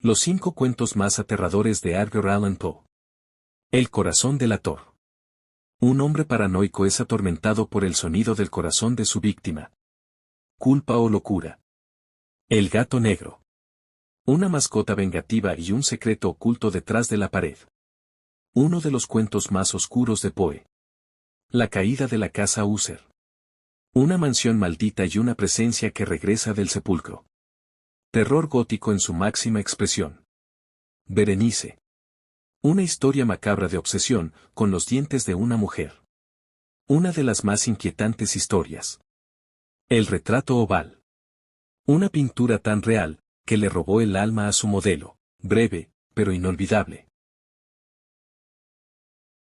Los 5 cuentos más aterradores de Edgar Allan Poe. El corazón delator. Un hombre paranoico es atormentado por el sonido del corazón de su víctima. Culpa o locura. El gato negro. Una mascota vengativa y un secreto oculto detrás de la pared. Uno de los cuentos más oscuros de Poe. La caída de la casa User. Una mansión maldita y una presencia que regresa del sepulcro. Terror gótico en su máxima expresión. Berenice. Una historia macabra de obsesión con los dientes de una mujer. Una de las más inquietantes historias. El retrato oval. Una pintura tan real, que le robó el alma a su modelo, breve, pero inolvidable.